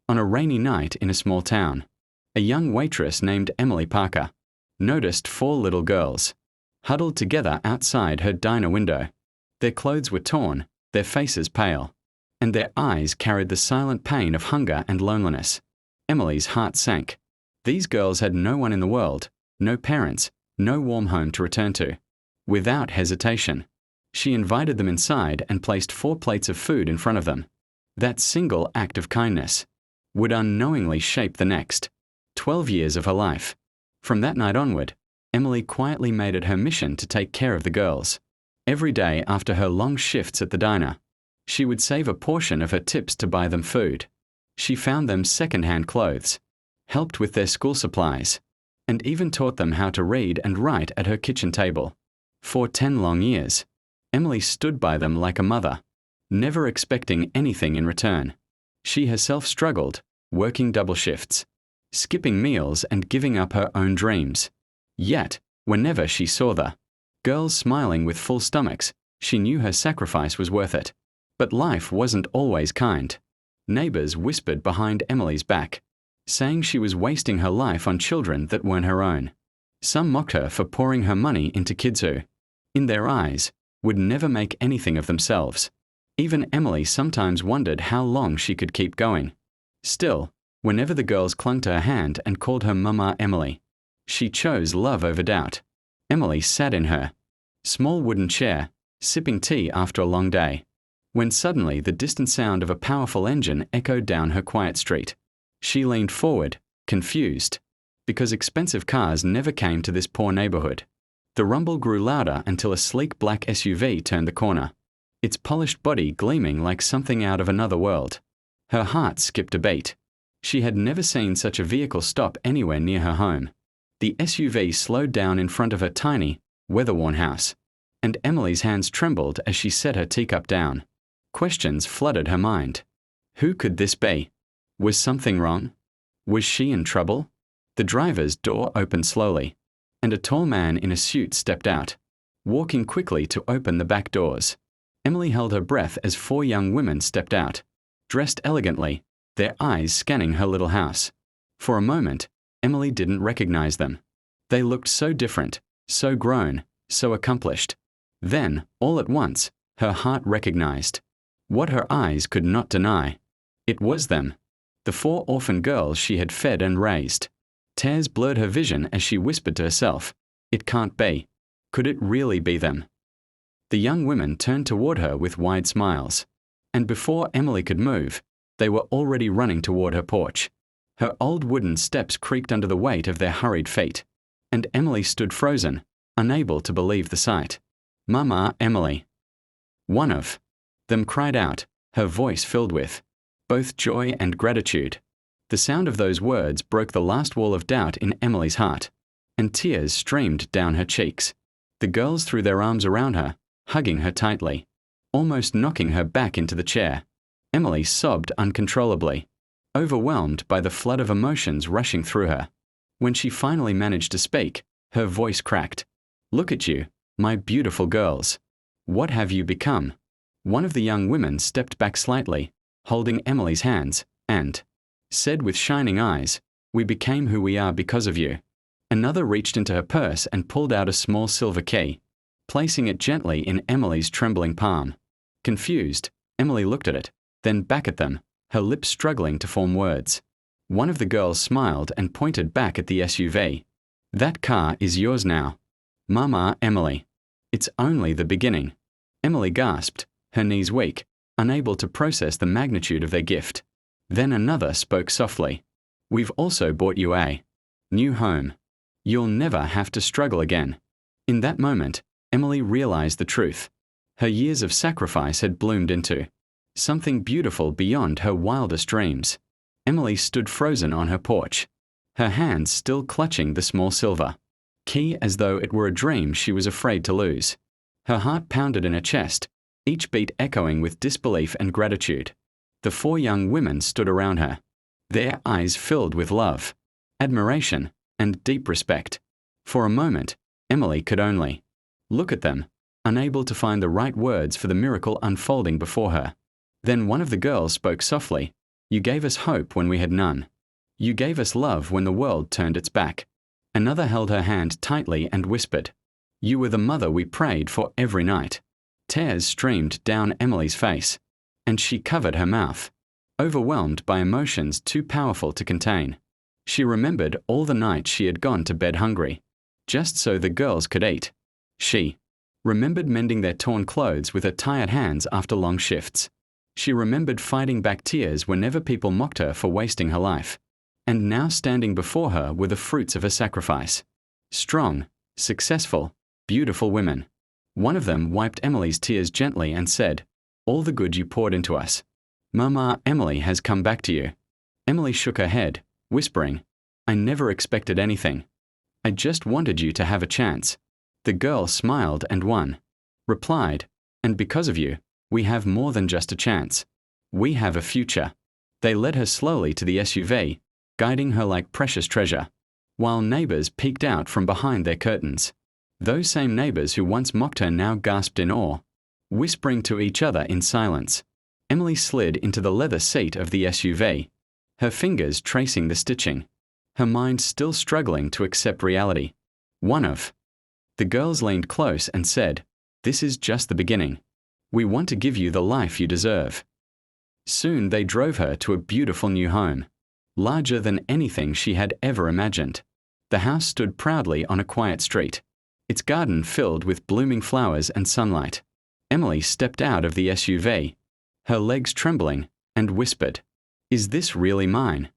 On a rainy night in a small town, a young waitress named Emily Parker noticed four little girls huddled together outside her diner window. Their clothes were torn, their faces pale, and their eyes carried the silent pain of hunger and loneliness. Emily's heart sank. These girls had no one in the world, no parents, no warm home to return to. Without hesitation, she invited them inside and placed 4 plates of food in front of them. That single act of kindness would unknowingly shape the next 12 years of her life. From that night onward, Emily quietly made it her mission to take care of the girls. Every day after her long shifts at the diner, she would save a portion of her tips to buy them food. She found them second-hand clothes, helped with their school supplies, and even taught them how to read and write at her kitchen table. For 10 long years, Emily stood by them like a mother, never expecting anything in return. She herself struggled, working double shifts, skipping meals and giving up her own dreams. Yet, whenever she saw the girls smiling with full stomachs, she knew her sacrifice was worth it. But life wasn't always kind. Neighbors whispered behind Emily's back, saying she was wasting her life on children that weren't her own. Some mocked her for pouring her money into kids who, in their eyes, would never make anything of themselves. Even Emily sometimes wondered how long she could keep going. Still, whenever the girls clung to her hand and called her Mama Emily, she chose love over doubt. Emily sat in her small wooden chair, sipping tea after a long day, when suddenly the distant sound of a powerful engine echoed down her quiet street. She leaned forward, confused, because expensive cars never came to this poor neighborhood. The rumble grew louder until a sleek black SUV turned the corner, its polished body gleaming like something out of another world. Her heart skipped a beat. She had never seen such a vehicle stop anywhere near her home. The SUV slowed down in front of her tiny, weather-worn house, and Emily's hands trembled as she set her teacup down. Questions flooded her mind. Who could this be? Was something wrong? Was she in trouble? The driver's door opened slowly, and a tall man in a suit stepped out, walking quickly to open the back doors. Emily held her breath as 4 young women stepped out, dressed elegantly, their eyes scanning her little house. For a moment, Emily didn't recognize them. They looked so different, so grown, so accomplished. Then, all at once, her heart recognized what her eyes could not deny. It was them, the 4 orphan girls she had fed and raised. Tears blurred her vision as she whispered to herself, "It can't be. Could it really be them?" The young women turned toward her with wide smiles, and before Emily could move, they were already running toward her porch. Her old wooden steps creaked under the weight of their hurried feet, and Emily stood frozen, unable to believe the sight. "Mama Emily." One of them cried out, her voice filled with both joy and gratitude. The sound of those words broke the last wall of doubt in Emily's heart, and tears streamed down her cheeks. The girls threw their arms around her, hugging her tightly, almost knocking her back into the chair. Emily sobbed uncontrollably, overwhelmed by the flood of emotions rushing through her. When she finally managed to speak, her voice cracked. "Look at you, my beautiful girls. What have you become?" One of the young women stepped back slightly, holding Emily's hands, and said with shining eyes, "We became who we are because of you." Another reached into her purse and pulled out a small silver key, placing it gently in Emily's trembling palm. Confused, Emily looked at it, then back at them, her lips struggling to form words. One of the girls smiled and pointed back at the SUV. "That car is yours now. Mama Emily. It's only the beginning." Emily gasped, her knees weak, unable to process the magnitude of their gift. Then another spoke softly. "We've also bought you a new home. You'll never have to struggle again." In that moment, Emily realized the truth. Her years of sacrifice had bloomed into something beautiful beyond her wildest dreams. Emily stood frozen on her porch, her hands still clutching the small silver key as though it were a dream she was afraid to lose. Her heart pounded in her chest, each beat echoing with disbelief and gratitude. The 4 young women stood around her, their eyes filled with love, admiration, and deep respect. For a moment, Emily could only look at them, unable to find the right words for the miracle unfolding before her. Then one of the girls spoke softly, You gave us hope when we had none. You gave us love when the world turned its back. Another held her hand tightly and whispered, "You were the mother we prayed for every night." Tears streamed down Emily's face, and she covered her mouth, overwhelmed by emotions too powerful to contain. She remembered all the nights she had gone to bed hungry, just so the girls could eat. She remembered mending their torn clothes with her tired hands after long shifts. She remembered fighting back tears whenever people mocked her for wasting her life. And now standing before her were the fruits of her sacrifice. Strong, successful, beautiful women. One of them wiped Emily's tears gently and said, "All the good you poured into us. Mama, Emily has come back to you." Emily shook her head, whispering, "I never expected anything. I just wanted you to have a chance." The girl smiled and replied, "And because of you, we have more than just a chance. We have a future." They led her slowly to the SUV, guiding her like precious treasure, while neighbors peeked out from behind their curtains. Those same neighbors who once mocked her now gasped in awe, whispering to each other in silence. Emily slid into the leather seat of the SUV, her fingers tracing the stitching, her mind still struggling to accept reality. The girls leaned close and said, "This is just the beginning. We want to give you the life you deserve." Soon they drove her to a beautiful new home, larger than anything she had ever imagined. The house stood proudly on a quiet street, its garden filled with blooming flowers and sunlight. Emily stepped out of the SUV, her legs trembling, and whispered, "Is this really mine?"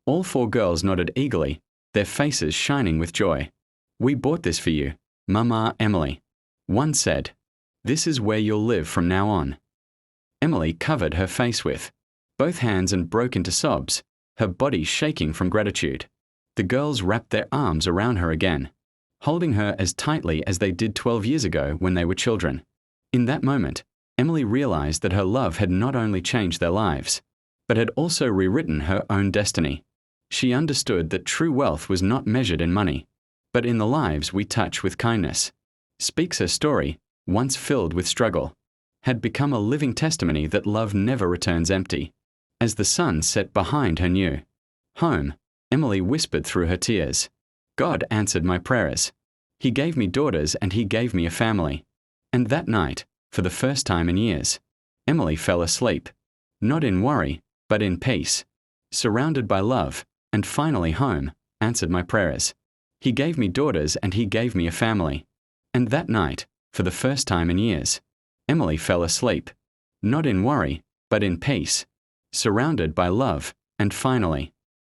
All four girls nodded eagerly, their faces shining with joy. "We bought this for you, Mama Emily." One said, "This is where you'll live from now on." Emily covered her face with both hands and broke into sobs, her body shaking from gratitude. The girls wrapped their arms around her again, holding her as tightly as they did 12 years ago when they were children. In that moment, Emily realized that her love had not only changed their lives, but had also rewritten her own destiny. She understood that true wealth was not measured in money, but in the lives we touch with kindness. Speaks her story, once filled with struggle, had become a living testimony that love never returns empty. As the sun set behind her new home, Emily whispered through her tears, "God answered my prayers. He gave me daughters and He gave me a family." And that night, for the first time in years, Emily fell asleep, not in worry, but in peace. Surrounded by love, and finally home, answered my prayers. He gave me daughters and He gave me a family. And that night, for the first time in years, Emily fell asleep, not in worry, but in peace. Surrounded by love, and finally